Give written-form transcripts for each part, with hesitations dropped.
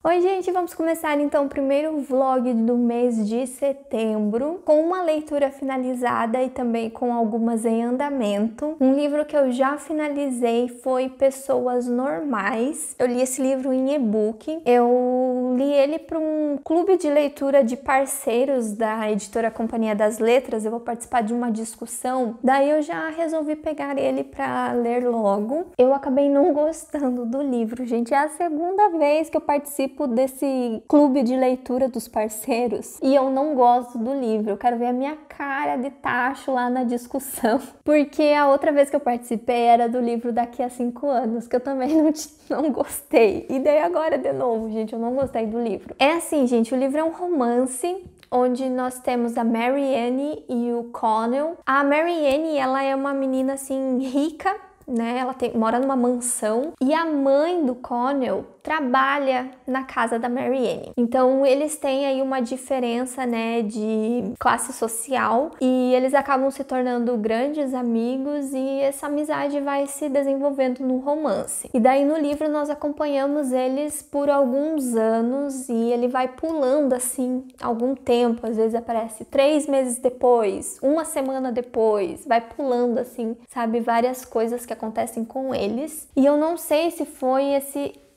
Oi gente, vamos começar então o primeiro vlog do mês de setembro com uma leitura finalizada e também com algumas em andamento. Um livro que eu já finalizei foi Pessoas Normais. Eu li esse livro em e-book. Eu li ele para um clube de leitura de parceiros da editora Companhia das Letras. Eu vou participar de uma discussão, daí eu já resolvi pegar ele para ler logo. Eu acabei não gostando do livro, gente. É a segunda vez que eu participo desse clube de leitura dos parceiros e eu não gosto do livro. Eu quero ver a minha cara de tacho lá na discussão, porque a outra vez que eu participei era do livro Daqui a 5 anos, que eu também não gostei. E daí agora de novo, gente, eu não gostei do livro. É assim, gente, o livro é um romance onde nós temos a Marianne e o Connell. A Marianne, ela é uma menina assim rica, né? Ela mora numa mansão e a mãe do Connell trabalha na casa da Marianne. Então eles têm aí uma diferença, né, de classe social e eles acabam se tornando grandes amigos e essa amizade vai se desenvolvendo no romance. E daí no livro nós acompanhamos eles por alguns anos e ele vai pulando assim algum tempo, às vezes aparece 3 meses depois, uma semana depois, vai pulando assim, sabe, várias coisas que acontecem com eles. E eu não sei se foi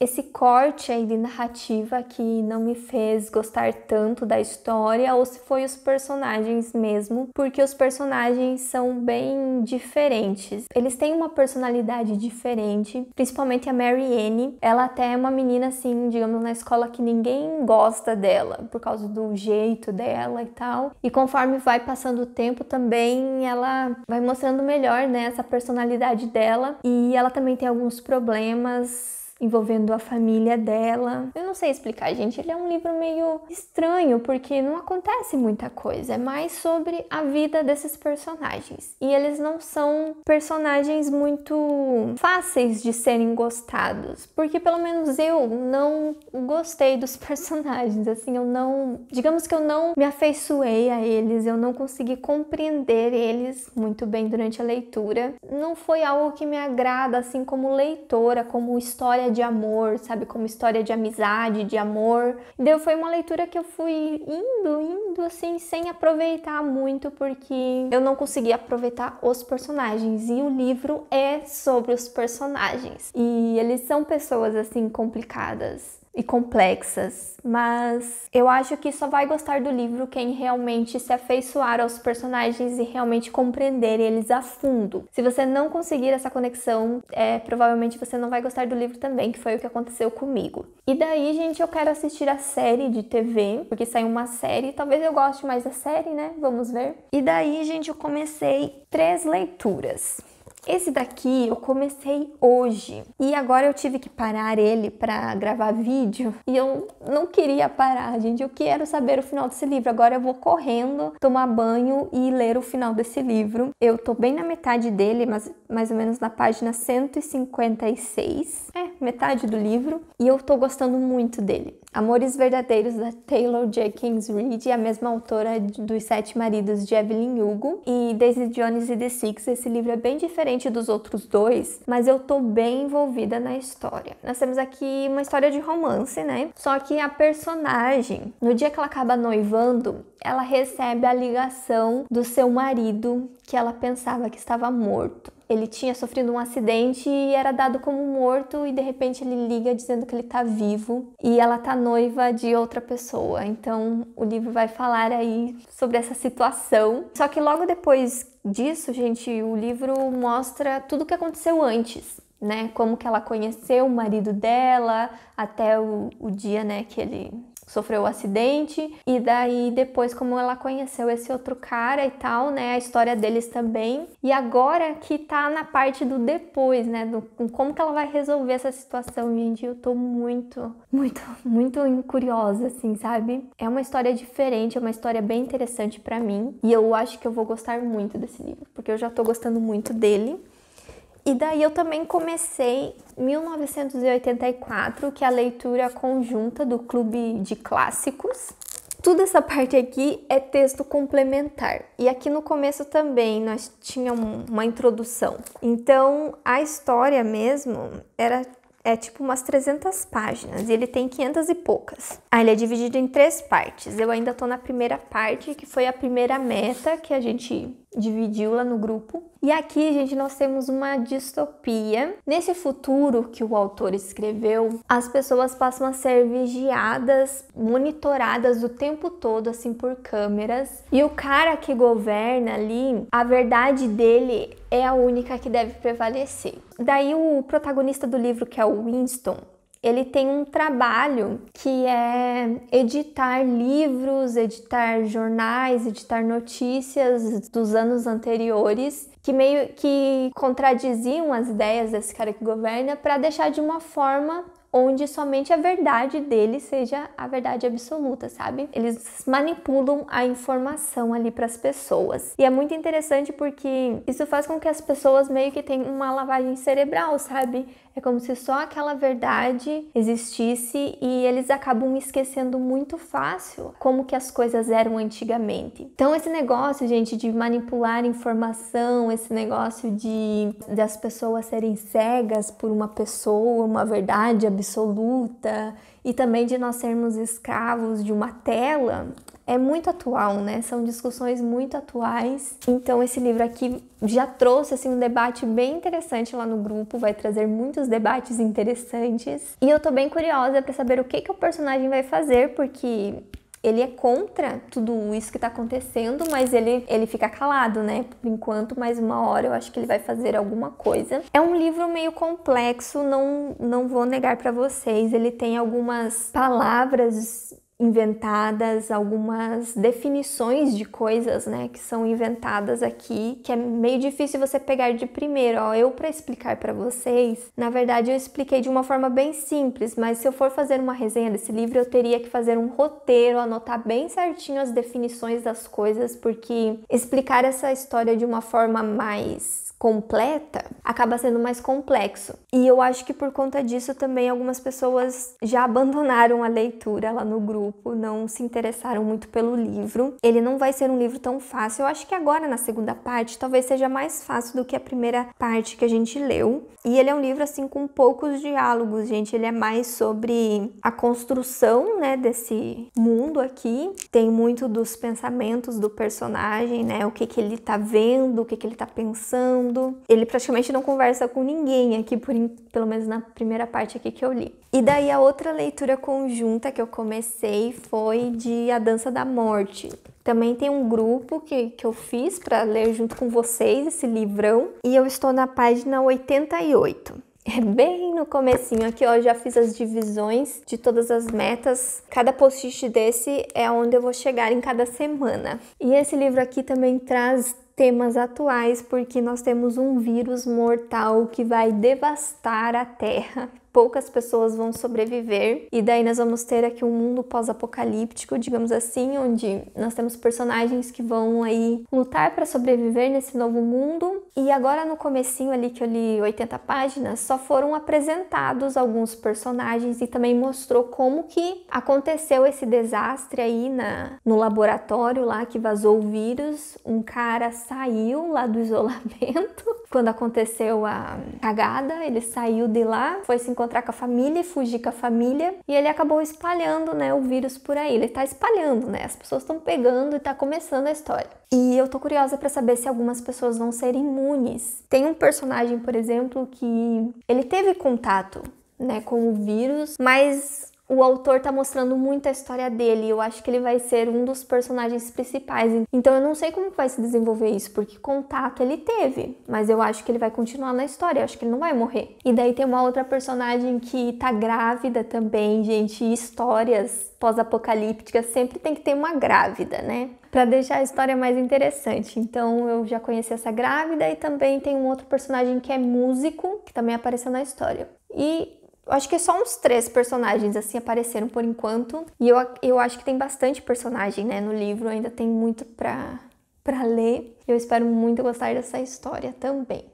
esse corte aí de narrativa que não me fez gostar tanto da história ou se foi os personagens mesmo, porque os personagens são bem diferentes. Eles têm uma personalidade diferente, principalmente a Marianne. Ela até é uma menina assim, digamos, na escola que ninguém gosta dela, por causa do jeito dela e tal. E conforme vai passando o tempo também, ela vai mostrando melhor, né, essa personalidade dela. E ela também tem alguns problemas envolvendo a família dela. Eu não sei explicar, gente. Ele é um livro meio estranho, porque não acontece muita coisa. É mais sobre a vida desses personagens. E eles não são personagens muito fáceis de serem gostados. Porque pelo menos eu não gostei dos personagens. Assim, digamos que eu não me afeiçoei a eles. Eu não consegui compreender eles muito bem durante a leitura. Não foi algo que me agrada, assim, como leitora, como história de amor, sabe? Como história de amizade, de amor. E daí foi uma leitura que eu fui indo assim, sem aproveitar muito, porque eu não conseguia aproveitar os personagens. E o livro é sobre os personagens. E eles são pessoas, assim, complicadas e complexas, mas eu acho que só vai gostar do livro quem realmente se afeiçoar aos personagens e realmente compreender eles a fundo. Se você não conseguir essa conexão, provavelmente você não vai gostar do livro também, que foi o que aconteceu comigo. E daí, gente, eu quero assistir a série de TV, porque saiu uma série, talvez eu goste mais da série, né? Vamos ver. E daí, gente, eu comecei 3 leituras. Esse daqui eu comecei hoje e agora eu tive que parar ele para gravar vídeo e eu não queria parar, gente. Eu quero saber o final desse livro. Agora eu vou correndo tomar banho e ler o final desse livro. Eu tô bem na metade dele, mas mais ou menos na página 156. Metade do livro. E eu tô gostando muito dele. Amores Verdadeiros, da Taylor Jenkins Reid, a mesma autora dos 7 Maridos de Evelyn Hugo, e Daisy Jones e the Six. Esse livro é bem diferente dos outros dois, mas eu tô bem envolvida na história. Nós temos aqui uma história de romance, né? Só que a personagem, no dia que ela acaba noivando, ela recebe a ligação do seu marido, que ela pensava que estava morto. Ele tinha sofrido um acidente e era dado como morto e de repente ele liga dizendo que ele tá vivo e ela tá noiva de outra pessoa. Então o livro vai falar aí sobre essa situação. Só que logo depois disso, gente, o livro mostra tudo o que aconteceu antes, né? Como que ela conheceu o marido dela até o dia, né, que ele sofreu o acidente, e daí depois como ela conheceu esse outro cara e tal, né, a história deles também, e agora que tá na parte do depois, né, como que ela vai resolver essa situação, gente. Eu tô muito curiosa, assim, sabe? É uma história diferente, é uma história bem interessante pra mim, e eu acho que eu vou gostar muito desse livro, porque eu já tô gostando muito dele. E daí eu também comecei 1984, que é a leitura conjunta do Clube de Clássicos. Toda essa parte aqui é texto complementar. E aqui no começo também nós tínhamos uma introdução. Então a história mesmo era é tipo umas 300 páginas e ele tem 500 e poucas. Ele é dividido em 3 partes. Eu ainda tô na primeira parte, que foi a primeira meta que a gente dividiu lá no grupo. E aqui, gente, nós temos uma distopia. Nesse futuro que o autor escreveu, as pessoas passam a ser vigiadas, monitoradas o tempo todo, assim, por câmeras. E o cara que governa ali, a verdade dele é a única que deve prevalecer. Daí o protagonista do livro, que é o Winston, ele tem um trabalho que é editar livros, editar jornais, editar notícias dos anos anteriores, que meio que contradiziam as ideias desse cara que governa, para deixar de uma forma onde somente a verdade dele seja a verdade absoluta, sabe? Eles manipulam a informação ali para as pessoas. E é muito interessante porque isso faz com que as pessoas meio que tenham uma lavagem cerebral, sabe? É como se só aquela verdade existisse e eles acabam esquecendo muito fácil como que as coisas eram antigamente. Então esse negócio, gente, de manipular informação, esse negócio das pessoas serem cegas por uma pessoa, uma verdade absoluta, e também de nós sermos escravos de uma tela, é muito atual, né? São discussões muito atuais. Então esse livro aqui já trouxe assim um debate bem interessante lá no grupo, vai trazer muitos debates interessantes. E eu tô bem curiosa para saber o que o personagem vai fazer, porque ele é contra tudo isso que tá acontecendo, mas ele fica calado, né? Por enquanto, mais uma hora eu acho que ele vai fazer alguma coisa. É um livro meio complexo, não vou negar para vocês. Ele tem algumas palavras inventadas, algumas definições de coisas, né, que são inventadas aqui, que é meio difícil você pegar de primeiro. Eu para explicar para vocês, na verdade eu expliquei de uma forma bem simples, mas se eu for fazer uma resenha desse livro, eu teria que fazer um roteiro, anotar bem certinho as definições das coisas, porque explicar essa história de uma forma mais completa acaba sendo mais complexo. E eu acho que por conta disso também algumas pessoas já abandonaram a leitura lá no grupo, não se interessaram muito pelo livro. Ele não vai ser um livro tão fácil. Eu acho que agora na segunda parte talvez seja mais fácil do que a primeira parte que a gente leu. E ele é um livro assim com poucos diálogos, gente. Ele é mais sobre a construção, né, desse mundo aqui. Tem muito dos pensamentos do personagem, né, o que ele tá vendo, o que ele tá pensando. Ele praticamente não conversa com ninguém aqui, pelo menos na primeira parte aqui que eu li. E daí a outra leitura conjunta que eu comecei foi de A Dança da Morte. Também tem um grupo que eu fiz para ler junto com vocês esse livrão. E eu estou na página 88. É bem no comecinho aqui, ó, eu já fiz as divisões de todas as metas. Cada post-it desse é onde eu vou chegar em cada semana. E esse livro aqui também traz temas atuais, porque nós temos um vírus mortal que vai devastar a Terra. Poucas pessoas vão sobreviver, e daí nós vamos ter aqui um mundo pós-apocalíptico, digamos assim, onde nós temos personagens que vão aí lutar para sobreviver nesse novo mundo. E agora no comecinho ali que eu li 80 páginas, só foram apresentados alguns personagens e também mostrou como que aconteceu esse desastre aí no laboratório lá que vazou o vírus. Um cara saiu lá do isolamento quando aconteceu a cagada, ele saiu de lá, foi se encontrar com a família e fugir com a família, e ele acabou espalhando, né, o vírus por aí. Ele tá espalhando, né, as pessoas estão pegando e tá começando a história. E eu tô curiosa pra saber se algumas pessoas vão ser imunes. Tem um personagem, por exemplo, que ele teve contato, né, com o vírus, mas o autor tá mostrando muito a história dele. Eu acho que ele vai ser um dos personagens principais. Então eu não sei como vai se desenvolver isso, porque contato ele teve, mas eu acho que ele vai continuar na história. Eu acho que ele não vai morrer. E daí tem uma outra personagem que tá grávida também, gente. Histórias pós-apocalípticas sempre tem que ter uma grávida, né? Pra deixar a história mais interessante. Então eu já conheci essa grávida, e também tem um outro personagem que é músico, que também apareceu na história. E eu acho que só uns 3 personagens assim apareceram por enquanto. E eu acho que tem bastante personagem, né, no livro. Ainda tem muito pra ler. Eu espero muito gostar dessa história também.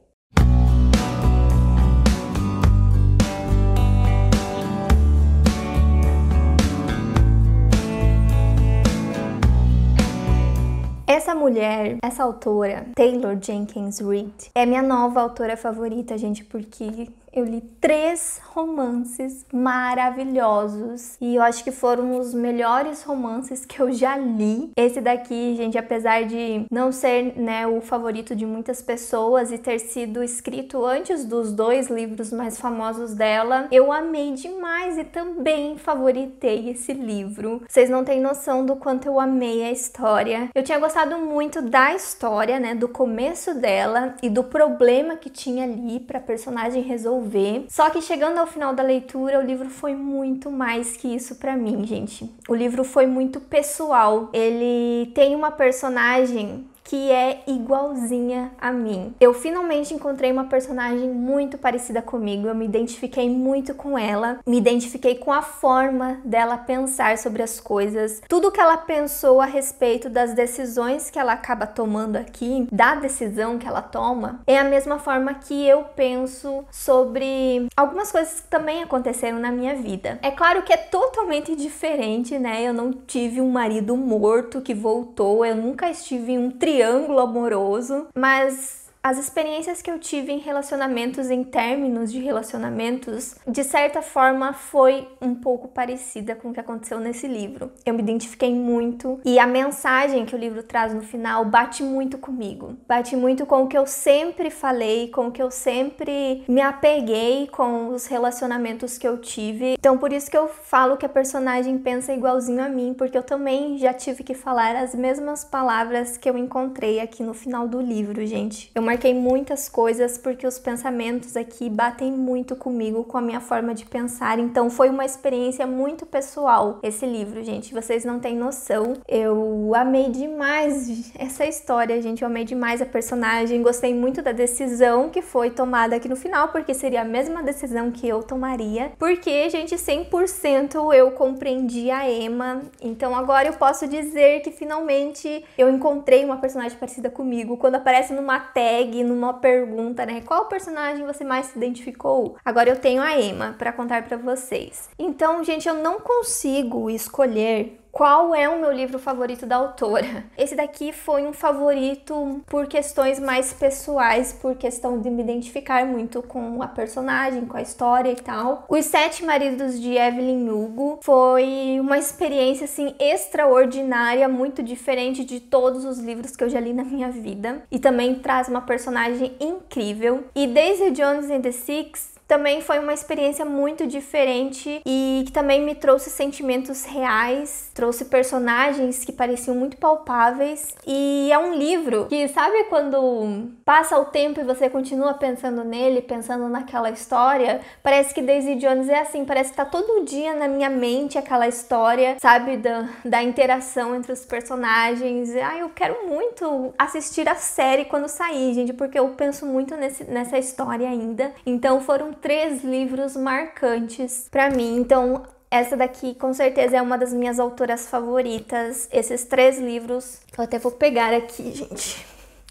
Essa mulher, essa autora, Taylor Jenkins Reid, é minha nova autora favorita, gente, porque eu li 3 romances maravilhosos e eu acho que foram os melhores romances que eu já li. Esse daqui, gente, apesar de não ser, né, o favorito de muitas pessoas e ter sido escrito antes dos 2 livros mais famosos dela, eu amei demais e também favoritei esse livro. Vocês não têm noção do quanto eu amei a história. Eu tinha gostado muito da história, né, do começo dela e do problema que tinha ali para a personagem resolver. Só que chegando ao final da leitura, o livro foi muito mais que isso para mim, gente. O livro foi muito pessoal. Ele tem uma personagem que é igualzinha a mim. Eu finalmente encontrei uma personagem muito parecida comigo, eu me identifiquei muito com ela, me identifiquei com a forma dela pensar sobre as coisas, tudo que ela pensou a respeito das decisões que ela acaba tomando aqui, da decisão que ela toma, é a mesma forma que eu penso sobre algumas coisas que também aconteceram na minha vida. É claro que é totalmente diferente, né? Eu não tive um marido morto que voltou, eu nunca estive em um triângulo amoroso, mas as experiências que eu tive em relacionamentos, em términos de relacionamentos, de certa forma foi um pouco parecida com o que aconteceu nesse livro. Eu me identifiquei muito e a mensagem que o livro traz no final bate muito comigo. Bate muito com o que eu sempre falei, com o que eu sempre me apeguei com os relacionamentos que eu tive. Então por isso que eu falo que a personagem pensa igualzinho a mim, porque eu também já tive que falar as mesmas palavras que eu encontrei aqui no final do livro, gente. Eu marquei muitas coisas porque os pensamentos aqui batem muito comigo, com a minha forma de pensar, então foi uma experiência muito pessoal esse livro, gente, vocês não têm noção. Eu amei demais essa história, gente, eu amei demais a personagem, gostei muito da decisão que foi tomada aqui no final, porque seria a mesma decisão que eu tomaria, porque, gente, 100% eu compreendi a Emma, então agora eu posso dizer que finalmente eu encontrei uma personagem parecida comigo. Quando aparece numa tag, numa pergunta, né? Qual personagem você mais se identificou? Agora eu tenho a Emma para contar para vocês. Então, gente, eu não consigo escolher qual é o meu livro favorito da autora. Esse daqui foi um favorito por questões mais pessoais, por questão de me identificar muito com a personagem, com a história e tal. Os 7 Maridos de Evelyn Hugo foi uma experiência, assim, extraordinária, muito diferente de todos os livros que eu já li na minha vida. E também traz uma personagem incrível. E Daisy Jones and the Six também foi uma experiência muito diferente e que também me trouxe sentimentos reais, trouxe personagens que pareciam muito palpáveis. E é um livro que, sabe quando passa o tempo e você continua pensando nele, pensando naquela história? Parece que Daisy Jones é assim, parece que tá todo dia na minha mente aquela história, sabe? Da interação entre os personagens. Eu quero muito assistir a série quando sair, gente, porque eu penso muito nessa história ainda. Então foram 3 livros marcantes pra mim. Então essa daqui com certeza é uma das minhas autoras favoritas. Esses 3 livros, eu até vou pegar aqui, gente.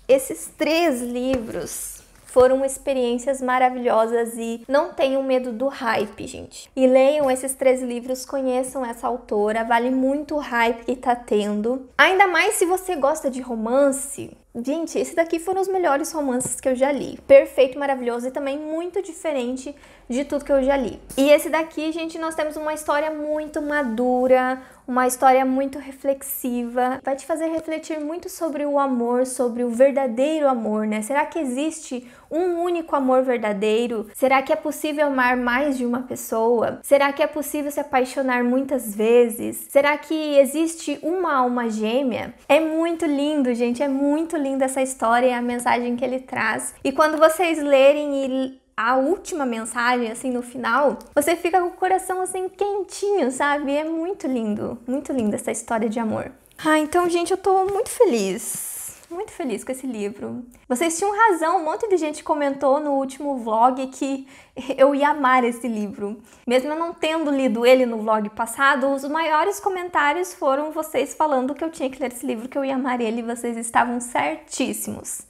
Esses 3 livros foram experiências maravilhosas e não tenham medo do hype, gente. E leiam esses 3 livros, conheçam essa autora, vale muito o hype que tá tendo. Ainda mais se você gosta de romance. Gente, esse daqui foram os melhores romances que eu já li. Perfeito, maravilhoso e também muito diferente de tudo que eu já li. E esse daqui, gente, nós temos uma história muito madura, uma história muito reflexiva. Vai te fazer refletir muito sobre o amor, sobre o verdadeiro amor, né? Será que existe um único amor verdadeiro? Será que é possível amar mais de uma pessoa? Será que é possível se apaixonar muitas vezes? Será que existe uma alma gêmea? É muito lindo, gente, é muito linda essa história e a mensagem que ele traz. E quando vocês lerem a última mensagem, assim, no final, você fica com o coração, assim, quentinho, sabe? É muito linda essa história de amor. Então, gente, eu tô muito feliz com esse livro. Vocês tinham razão, um monte de gente comentou no último vlog que eu ia amar esse livro. Mesmo eu não tendo lido ele no vlog passado, os maiores comentários foram vocês falando que eu tinha que ler esse livro, que eu ia amar ele, e vocês estavam certíssimos.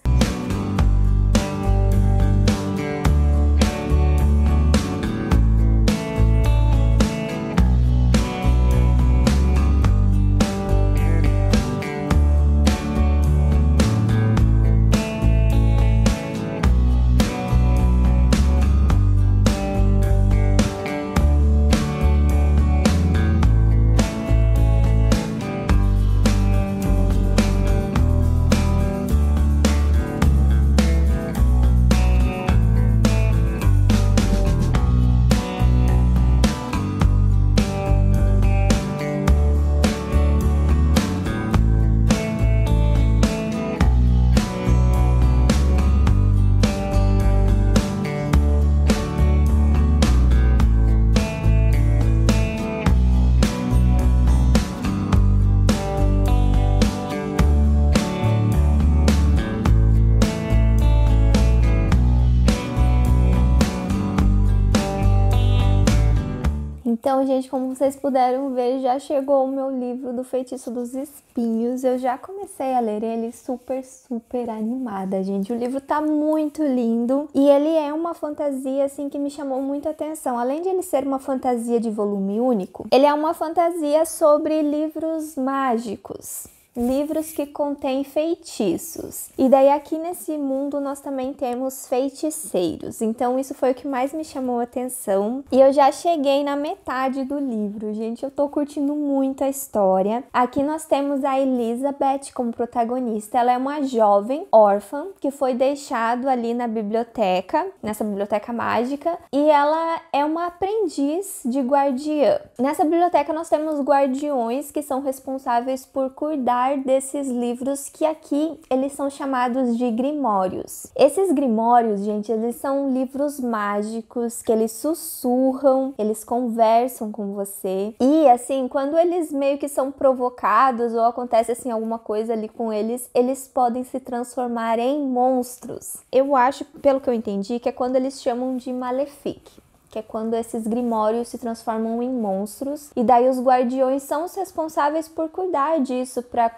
Então, gente, como vocês puderam ver, já chegou o meu livro do Feitiço dos Espinhos. Eu já comecei a ler ele super animada, gente. O livro tá muito lindo e ele é uma fantasia, assim, que me chamou muita atenção. Além de ele ser uma fantasia de volume único, ele é uma fantasia sobre livros mágicos. Livros que contêm feitiços. E daí aqui nesse mundo nós também temos feiticeiros. Então isso foi o que mais me chamou a atenção. E eu já cheguei na metade do livro, gente. Eu tô curtindo muito a história. Aqui nós temos a Elizabeth como protagonista. Ela é uma jovem órfã que foi deixada ali na biblioteca, nessa biblioteca mágica. E ela é uma aprendiz de guardiã. Nessa biblioteca nós temos guardiões que são responsáveis por cuidar desses livros, que aqui eles são chamados de grimórios. Esses grimórios, gente, eles são livros mágicos que eles sussurram, eles conversam com você. E assim, quando eles meio que são provocados ou acontece assim alguma coisa ali com eles, eles podem se transformar em monstros. Eu acho, pelo que eu entendi, que é quando eles chamam de Malefic, que é quando esses grimórios se transformam em monstros, e daí os guardiões são os responsáveis por cuidar disso, para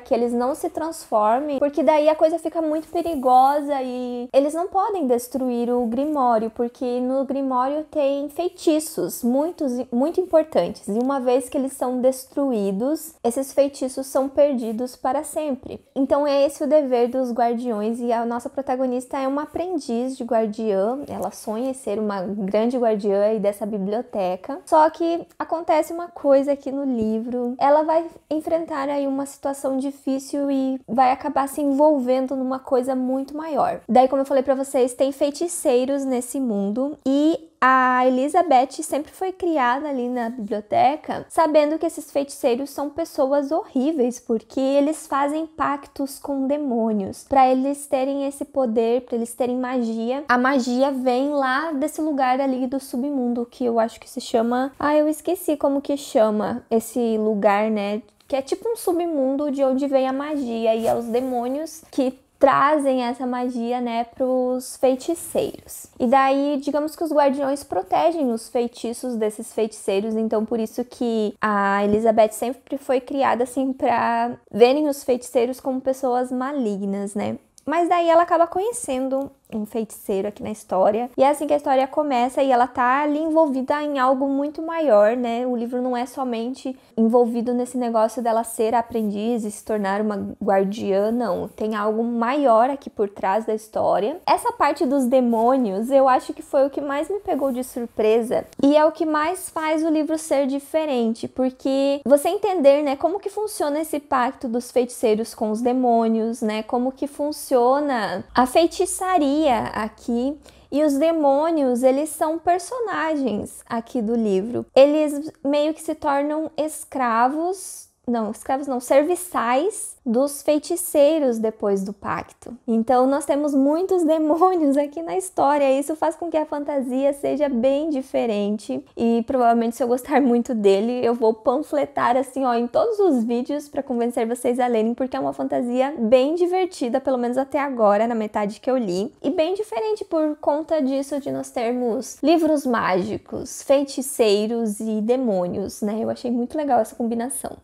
que eles não se transformem, porque daí a coisa fica muito perigosa e eles não podem destruir o grimório, porque no grimório tem feitiços muito importantes, e uma vez que eles são destruídos, esses feitiços são perdidos para sempre. Então é esse o dever dos guardiões, e a nossa protagonista é uma aprendiz de guardiã, ela sonha em ser uma grande guardiã aí dessa biblioteca. Só que acontece uma coisa aqui no livro. Ela vai enfrentar aí uma situação difícil e vai acabar se envolvendo numa coisa muito maior. Daí, como eu falei pra vocês, tem feiticeiros nesse mundo e a Elizabeth sempre foi criada ali na biblioteca sabendo que esses feiticeiros são pessoas horríveis, porque eles fazem pactos com demônios para eles terem esse poder, para eles terem magia. A magia vem lá desse lugar ali do submundo, que eu acho que se chama... eu esqueci como que chama esse lugar, né? Que é tipo um submundo de onde vem a magia, e é os demônios que trazem essa magia, né, pros feiticeiros. E daí, digamos que os guardiões protegem os feitiços desses feiticeiros, então por isso que a Elizabeth sempre foi criada assim pra verem os feiticeiros como pessoas malignas, né? Mas daí ela acaba conhecendo um feiticeiro aqui na história, e é assim que a história começa, e ela tá ali envolvida em algo muito maior, né? O livro não é somente envolvido nesse negócio dela ser aprendiz e se tornar uma guardiã, não. Tem algo maior aqui por trás da história. Essa parte dos demônios, eu acho que foi o que mais me pegou de surpresa, e é o que mais faz o livro ser diferente, porque você entender, né, como que funciona esse pacto dos feiticeiros com os demônios, né? Como que funciona a feitiçaria aqui. E os demônios, eles são personagens aqui do livro. Eles meio que se tornam escravos não, serviçais dos feiticeiros depois do pacto. Então nós temos muitos demônios aqui na história, e isso faz com que a fantasia seja bem diferente, e provavelmente se eu gostar muito dele, eu vou panfletar assim, ó, em todos os vídeos para convencer vocês a lerem, porque é uma fantasia bem divertida, pelo menos até agora, na metade que eu li, e bem diferente por conta disso de nós termos livros mágicos, feiticeiros e demônios, né? Eu achei muito legal essa combinação.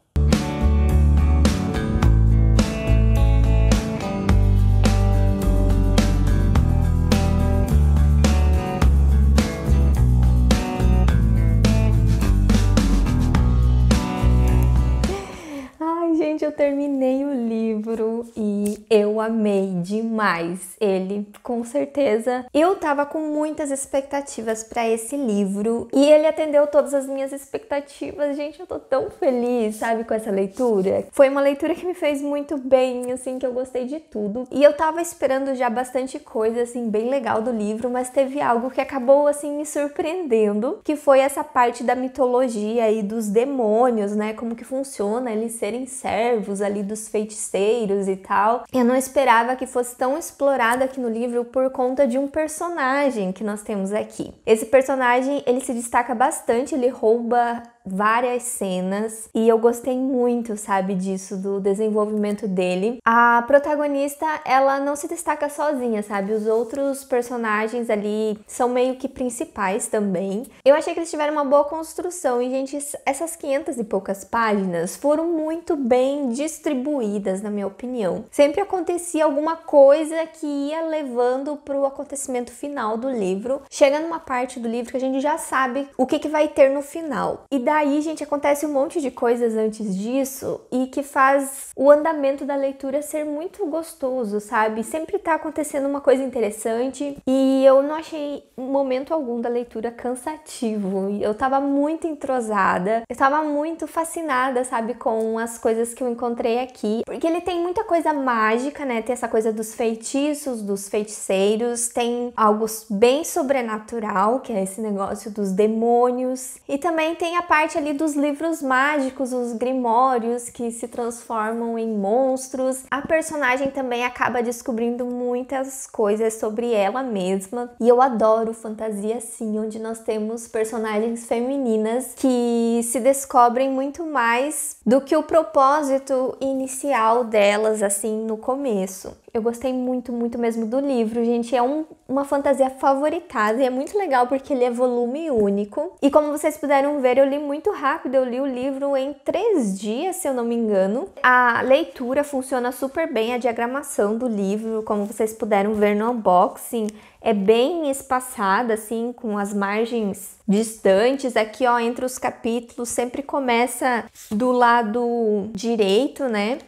Gente, eu terminei o livro e eu amei demais ele, com certeza. Eu tava com muitas expectativas para esse livro e ele atendeu todas as minhas expectativas. Gente, eu tô tão feliz, sabe, com essa leitura. Foi uma leitura que me fez muito bem, assim, que eu gostei de tudo. E eu tava esperando já bastante coisa, assim, bem legal do livro, mas teve algo que acabou, assim, me surpreendendo, que foi essa parte da mitologia e dos demônios, né, como que funciona eles serem servos ali dos feiticeiros e tal. Eu não esperava que fosse tão explorado aqui no livro por conta de um personagem que nós temos aqui. Esse personagem, ele se destaca bastante, ele rouba várias cenas e eu gostei muito, sabe, disso, do desenvolvimento dele. A protagonista, ela não se destaca sozinha, sabe? Os outros personagens ali são meio que principais também. Eu achei que eles tiveram uma boa construção e, gente, essas 500 e poucas páginas foram muito bem distribuídas, na minha opinião. Sempre acontecia alguma coisa que ia levando pro acontecimento final do livro. Chega numa parte do livro que a gente já sabe o que vai ter no final. E daí, gente, acontece um monte de coisas antes disso e que faz o andamento da leitura ser muito gostoso, sabe? Sempre tá acontecendo uma coisa interessante e eu não achei momento algum da leitura cansativo. Eu tava muito entrosada, eu tava muito fascinada, sabe, com as coisas que eu encontrei aqui, porque ele tem muita coisa mágica, né? Tem essa coisa dos feitiços, dos feiticeiros, tem algo bem sobrenatural, que é esse negócio dos demônios, e também tem a parte ali dos livros mágicos, os grimórios que se transformam em monstros. A personagem também acaba descobrindo muitas coisas sobre ela mesma, e eu adoro fantasia assim, onde nós temos personagens femininas que se descobrem muito mais do que o propósito inicial delas, assim, no começo. Eu gostei muito, muito mesmo do livro, gente. É uma fantasia favoritada e é muito legal porque ele é volume único. E como vocês puderam ver, eu li muito rápido. Eu li o livro em 3 dias, se eu não me engano. A leitura funciona super bem, a diagramação do livro, como vocês puderam ver no unboxing, é bem espaçada, assim, com as margens distantes. Aqui, ó, entre os capítulos, sempre começa do lado direito, né?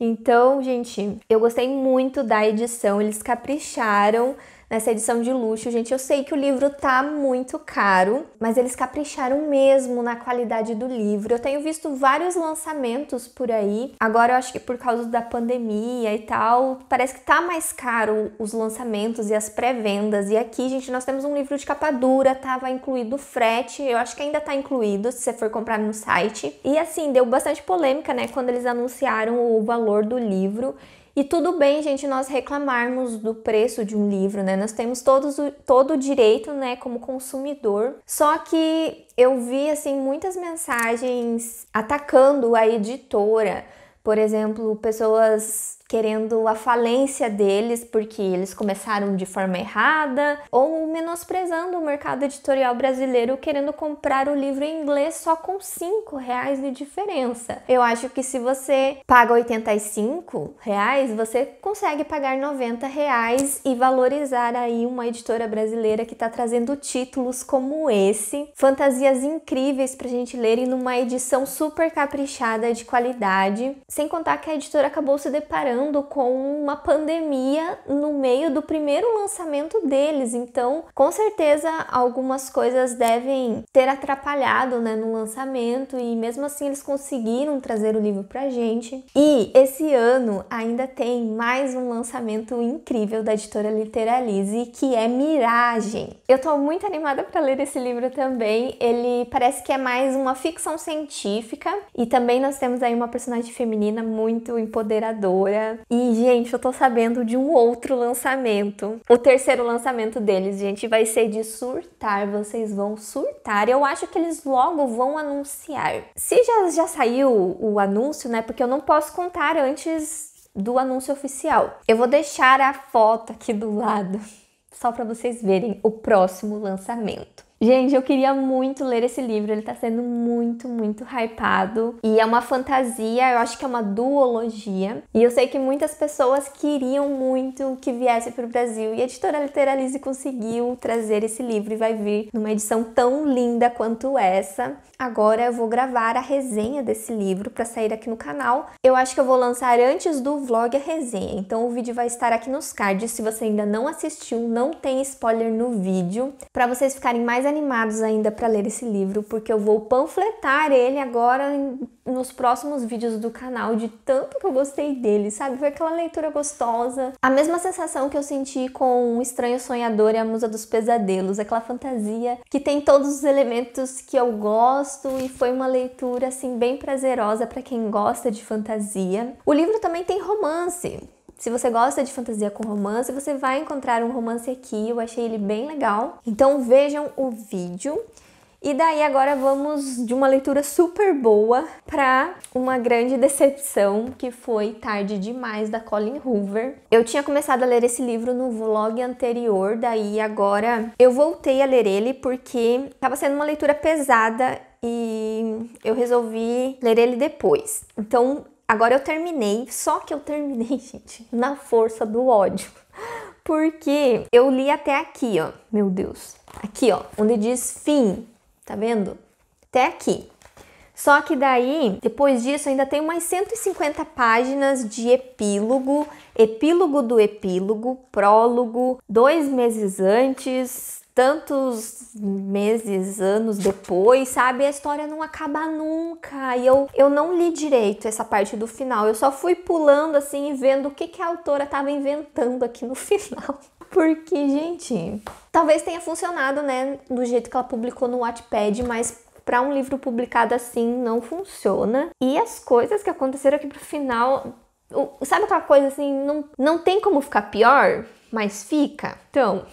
Então, gente, eu gostei muito da edição, eles capricharam nessa edição de luxo. Gente, eu sei que o livro tá muito caro, mas eles capricharam mesmo na qualidade do livro. Eu tenho visto vários lançamentos por aí. Agora eu acho que por causa da pandemia e tal, parece que tá mais caro os lançamentos e as pré-vendas. E aqui, gente, nós temos um livro de capa dura, tava incluído frete, eu acho que ainda tá incluído se você for comprar no site. E assim, deu bastante polêmica, né, quando eles anunciaram o valor do livro. E tudo bem, gente, nós reclamarmos do preço de um livro, né? Nós temos todo o direito, né, como consumidor. Só que eu vi, assim, muitas mensagens atacando a editora. Por exemplo, pessoas querendo a falência deles porque eles começaram de forma errada, ou menosprezando o mercado editorial brasileiro, querendo comprar o livro em inglês só com R$5 de diferença. Eu acho que se você paga R$85, você consegue pagar R$90 e valorizar aí uma editora brasileira que está trazendo títulos como esse, fantasias incríveis pra gente ler e numa edição super caprichada de qualidade, sem contar que a editora acabou se deparando com uma pandemia no meio do primeiro lançamento deles, então com certeza algumas coisas devem ter atrapalhado, né, no lançamento, e mesmo assim eles conseguiram trazer o livro pra gente. E esse ano ainda tem mais um lançamento incrível da editora Literalize, que é Miragem. Eu tô muito animada para ler esse livro também. Ele parece que é mais uma ficção científica e também nós temos aí uma personagem feminina muito empoderadora. E, gente, eu tô sabendo de um outro lançamento. O terceiro lançamento deles, gente, vai ser de surtar. Vocês vão surtar. Eu acho que eles logo vão anunciar. Se já saiu o anúncio, né? Porque eu não posso contar antes do anúncio oficial. Eu vou deixar a foto aqui do lado, só para vocês verem o próximo lançamento. Gente, eu queria muito ler esse livro, ele tá sendo muito, muito hypado. E é uma fantasia, eu acho que é uma duologia. E eu sei que muitas pessoas queriam muito que viesse pro Brasil. E a editora Literalize conseguiu trazer esse livro e vai vir numa edição tão linda quanto essa. Agora eu vou gravar a resenha desse livro para sair aqui no canal. Eu acho que eu vou lançar antes do vlog a resenha. Então o vídeo vai estar aqui nos cards. Se você ainda não assistiu, não tem spoiler no vídeo. Para vocês ficarem mais animados ainda para ler esse livro, porque eu vou panfletar ele agora nos próximos vídeos do canal, de tanto que eu gostei dele, sabe? Foi aquela leitura gostosa. A mesma sensação que eu senti com O Estranho Sonhador e A Musa dos Pesadelos, aquela fantasia que tem todos os elementos que eu gosto, e foi uma leitura assim bem prazerosa para quem gosta de fantasia. O livro também tem romance. Se você gosta de fantasia com romance, você vai encontrar um romance aqui. Eu achei ele bem legal. Então vejam o vídeo. E daí agora vamos de uma leitura super boa para uma grande decepção, que foi Tarde Demais, da Colleen Hoover. Eu tinha começado a ler esse livro no vlog anterior, daí agora eu voltei a ler ele porque estava sendo uma leitura pesada e eu resolvi ler ele depois. Então agora eu terminei, só que eu terminei, gente, na força do ódio. Porque eu li até aqui, ó, meu Deus. Aqui, ó, onde diz fim. Tá vendo? Até aqui. Só que daí, depois disso, ainda tem umas 150 páginas de epílogo, epílogo do epílogo, prólogo, 2 meses antes, tantos meses, anos depois, sabe? A história não acaba nunca. E eu não li direito essa parte do final. Eu só fui pulando assim e vendo o que a autora tava inventando aqui no final. Porque, gente, talvez tenha funcionado, né, do jeito que ela publicou no Wattpad, mas para um livro publicado assim não funciona. E as coisas que aconteceram aqui pro final, sabe aquela coisa assim, não tem como ficar pior, mas fica? Então,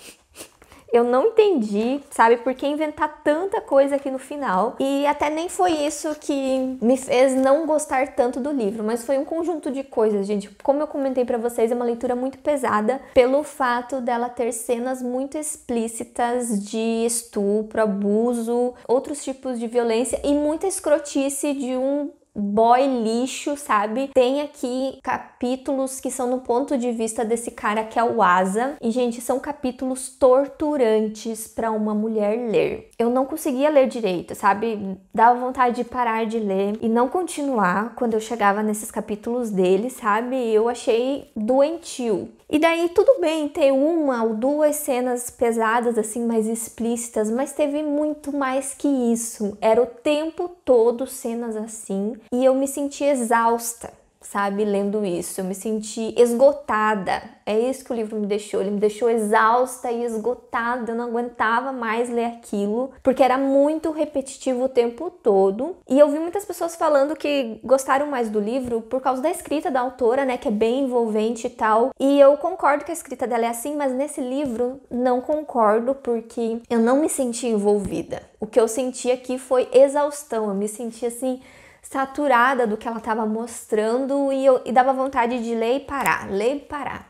eu não entendi, sabe, por que inventar tanta coisa aqui no final. E até nem foi isso que me fez não gostar tanto do livro, mas foi um conjunto de coisas, gente. Como eu comentei pra vocês, é uma leitura muito pesada pelo fato dela ter cenas muito explícitas de estupro, abuso, outros tipos de violência e muita escrotice de um boy lixo, sabe? Tem aqui capítulos que são no ponto de vista desse cara que é o Asa. E, gente, são capítulos torturantes para uma mulher ler. Eu não conseguia ler direito, sabe? Dava vontade de parar de ler e não continuar quando eu chegava nesses capítulos dele, sabe? Eu achei doentio. E daí tudo bem ter uma ou duas cenas pesadas, assim, mais explícitas, mas teve muito mais que isso. Era o tempo todo cenas assim e eu me senti exausta, sabe, lendo isso. Eu me senti esgotada. É isso que o livro me deixou. Ele me deixou exausta e esgotada. Eu não aguentava mais ler aquilo, porque era muito repetitivo o tempo todo. E eu vi muitas pessoas falando que gostaram mais do livro por causa da escrita da autora, né, que é bem envolvente e tal. E eu concordo que a escrita dela é assim, mas nesse livro não concordo, porque eu não me senti envolvida. O que eu senti aqui foi exaustão. Eu me senti assim, saturada do que ela estava mostrando e dava vontade de ler e parar.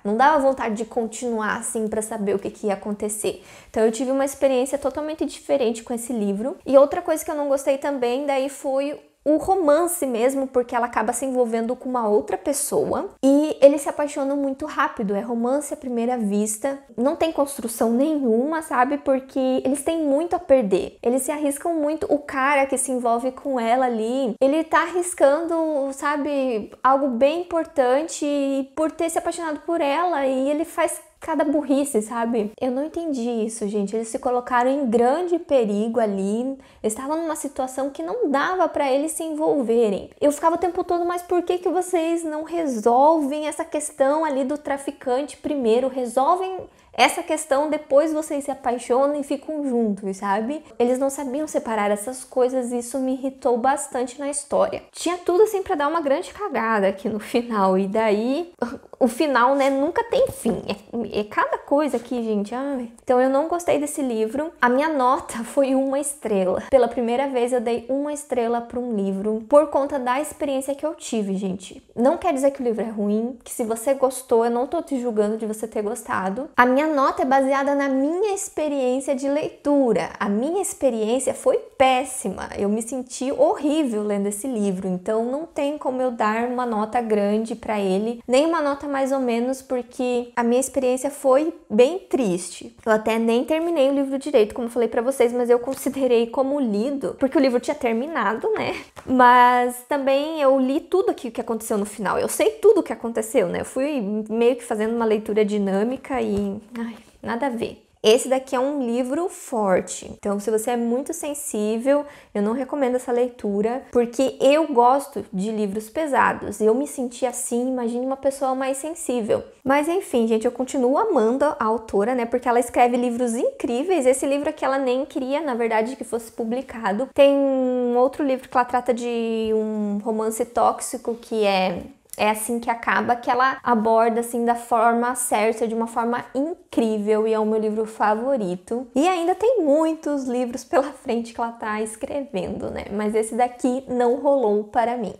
Não dava vontade de continuar assim para saber o que ia acontecer. Então eu tive uma experiência totalmente diferente com esse livro. E outra coisa que eu não gostei também daí foi o romance mesmo, porque ela acaba se envolvendo com uma outra pessoa e eles se apaixonam muito rápido, é romance à primeira vista, não tem construção nenhuma, sabe, porque eles têm muito a perder, eles se arriscam muito, o cara que se envolve com ela ali, ele tá arriscando, sabe, algo bem importante por ter se apaixonado por ela e ele faz cada burrice, sabe? Eu não entendi isso, gente. Eles se colocaram em grande perigo ali. Eles estavam numa situação que não dava pra eles se envolverem. Eu ficava o tempo todo, mas por que vocês não resolvem essa questão ali do traficante primeiro? Resolvem essa questão, depois vocês se apaixonam e ficam juntos, sabe? Eles não sabiam separar essas coisas e isso me irritou bastante na história. Tinha tudo assim pra dar uma grande cagada aqui no final e daí o final, né, nunca tem fim. É cada coisa aqui, gente. Ai. Então eu não gostei desse livro. A minha nota foi 1 estrela. Pela primeira vez eu dei 1 estrela para um livro por conta da experiência que eu tive, gente. Não quer dizer que o livro é ruim, que se você gostou, eu não tô te julgando de você ter gostado. A minha nota é baseada na minha experiência de leitura. A minha experiência foi péssima. Eu me senti horrível lendo esse livro. Então não tem como eu dar uma nota grande para ele, nem uma nota mais ou menos, porque a minha experiência foi bem triste. Eu até nem terminei o livro direito, como eu falei pra vocês, mas eu considerei como lido, porque o livro tinha terminado, né? Mas também eu li tudo aqui que aconteceu no final. Eu sei tudo o que aconteceu, né? Eu fui meio que fazendo uma leitura dinâmica e... ai, nada a ver. Esse daqui é um livro forte, então se você é muito sensível, eu não recomendo essa leitura, porque eu gosto de livros pesados, eu me senti assim, imagine uma pessoa mais sensível. Mas enfim, gente, eu continuo amando a autora, né, porque ela escreve livros incríveis. Esse livro aqui ela nem queria, na verdade, que fosse publicado. Tem um outro livro que ela trata de um romance tóxico, que é É assim que acaba, que ela aborda assim da forma certa, de uma forma incrível, e é o meu livro favorito. E ainda tem muitos livros pela frente que ela tá escrevendo, né? Mas esse daqui não rolou para mim.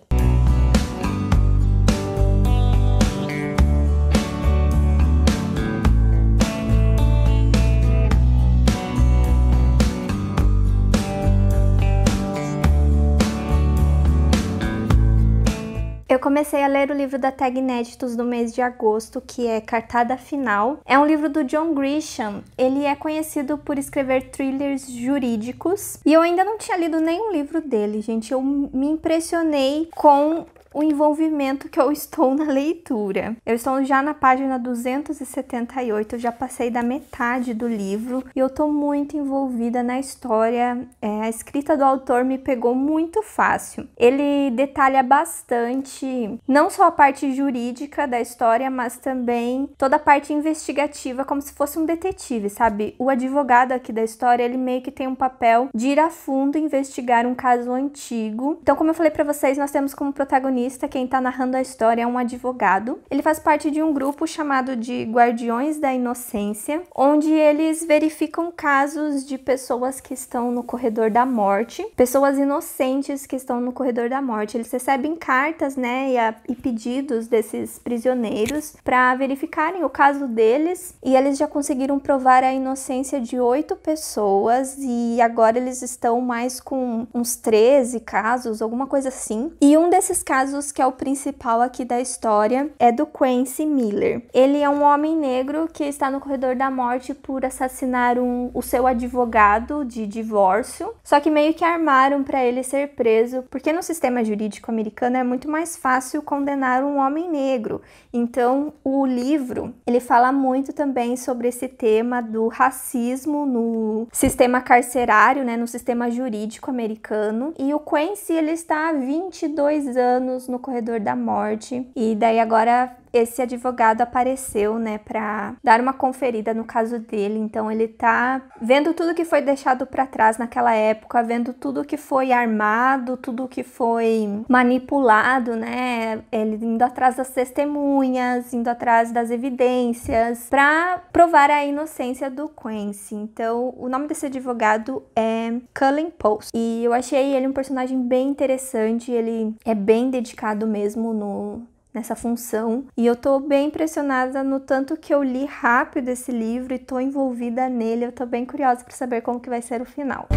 Eu comecei a ler o livro da Tag Inéditos do mês de agosto, que é Cartada Final. É um livro do John Grisham. Ele é conhecido por escrever thrillers jurídicos. E eu ainda não tinha lido nenhum livro dele, gente. Eu me impressionei com o envolvimento que eu estou na leitura. Eu estou já na página 278, eu já passei da metade do livro e eu tô muito envolvida na história. A escrita do autor me pegou muito fácil. Ele detalha bastante, não só a parte jurídica da história, mas também toda a parte investigativa, como se fosse um detetive, sabe? O advogado aqui da história, ele meio que tem um papel de ir a fundo investigar um caso antigo. Então, como eu falei pra vocês, nós temos como protagonista, quem tá narrando a história é um advogado. Ele faz parte de um grupo chamado de Guardiões da Inocência, onde eles verificam casos de pessoas que estão no corredor da morte, pessoas inocentes que estão no corredor da morte. Eles recebem cartas, né, e pedidos desses prisioneiros para verificarem o caso deles, e eles já conseguiram provar a inocência de 8 pessoas, e agora eles estão mais com uns 13 casos, alguma coisa assim. E um desses casos, que é o principal aqui da história, é do Quincy Miller. Ele é um homem negro que está no corredor da morte por assassinar o seu advogado de divórcio, só que meio que armaram para ele ser preso, porque no sistema jurídico americano é muito mais fácil condenar um homem negro. Então, o livro, ele fala muito também sobre esse tema do racismo no sistema carcerário, né, no sistema jurídico americano. E o Quincy, ele está há 22 anos no corredor da morte, e daí agora esse advogado apareceu, né, pra dar uma conferida no caso dele. Então ele tá vendo tudo que foi deixado pra trás naquela época, vendo tudo que foi armado, tudo que foi manipulado, né, ele indo atrás das testemunhas, indo atrás das evidências pra provar a inocência do Quincy. Então o nome desse advogado é Cullen Post, e eu achei ele um personagem bem interessante. Ele é bem dedicado mesmo nessa função, e eu tô bem impressionada no tanto que eu li rápido esse livro e tô envolvida nele. Eu tô bem curiosa para saber como que vai ser o final.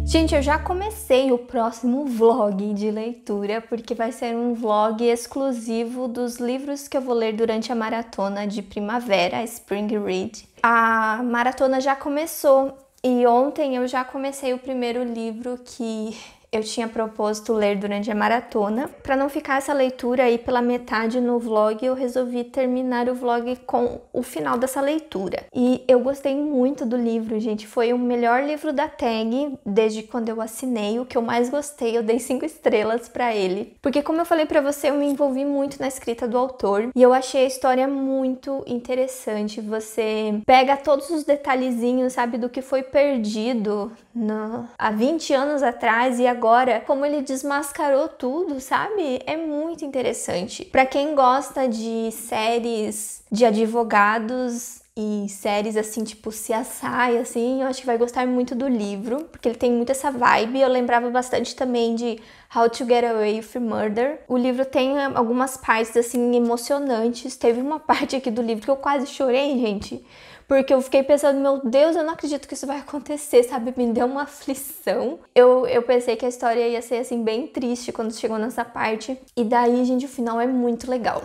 Gente, eu já comecei o próximo vlog de leitura, porque vai ser um vlog exclusivo dos livros que eu vou ler durante a maratona de primavera, Spring Read. A maratona já começou, e ontem eu já comecei o primeiro livro que eu tinha proposto ler durante a maratona. Para não ficar essa leitura aí pela metade no vlog, eu resolvi terminar o vlog com o final dessa leitura. E eu gostei muito do livro, gente. Foi o melhor livro da Tag desde quando eu assinei. O que eu mais gostei, eu dei 5 estrelas para ele. Porque, como eu falei para você, eu me envolvi muito na escrita do autor e eu achei a história muito interessante. Você pega todos os detalhezinhos, sabe, do que foi perdido há 20 anos atrás, e agora como ele desmascarou tudo, sabe? É muito interessante. Para quem gosta de séries de advogados e séries assim, tipo CSI, assim, eu acho que vai gostar muito do livro, porque ele tem muito essa vibe. Eu lembrava bastante também de How to Get Away with Murder. O livro tem algumas partes, assim, emocionantes. Teve uma parte aqui do livro que eu quase chorei, gente, porque eu fiquei pensando, meu Deus, eu não acredito que isso vai acontecer, sabe? Me deu uma aflição. Eu pensei que a história ia ser, assim, bem triste quando chegou nessa parte. E daí, gente, o final é muito legal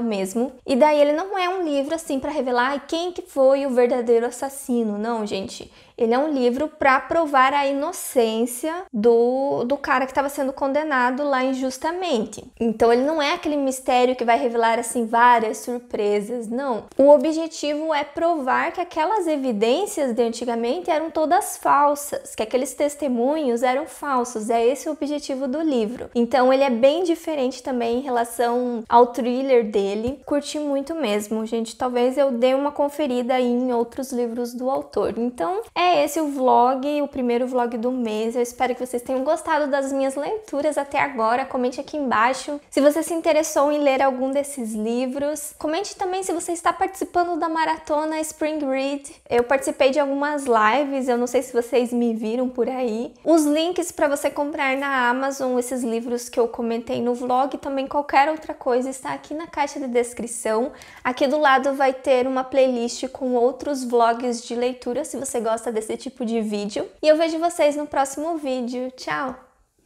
mesmo. E daí ele não é um livro, assim, pra revelar quem que foi o verdadeiro assassino. Não, gente. Ele é um livro para provar a inocência do cara que estava sendo condenado lá injustamente. Então ele não é aquele mistério que vai revelar, assim, várias surpresas, não. O objetivo é provar provar que aquelas evidências de antigamente eram todas falsas, que aqueles testemunhos eram falsos. É esse o objetivo do livro. Então ele é bem diferente também em relação ao thriller dele. Curti muito mesmo, gente. Talvez eu dê uma conferida aí em outros livros do autor. Então é esse o vlog, o primeiro vlog do mês. Eu espero que vocês tenham gostado das minhas leituras até agora. Comente aqui embaixo se você se interessou em ler algum desses livros. Comente também se você está participando da maratona Spring Read. Eu participei de algumas lives, eu não sei se vocês me viram por aí. Os links para você comprar na Amazon esses livros que eu comentei no vlog, também qualquer outra coisa está aqui na caixa de descrição. Aqui do lado vai ter uma playlist com outros vlogs de leitura, se você gosta desse tipo de vídeo. E eu vejo vocês no próximo vídeo. Tchau!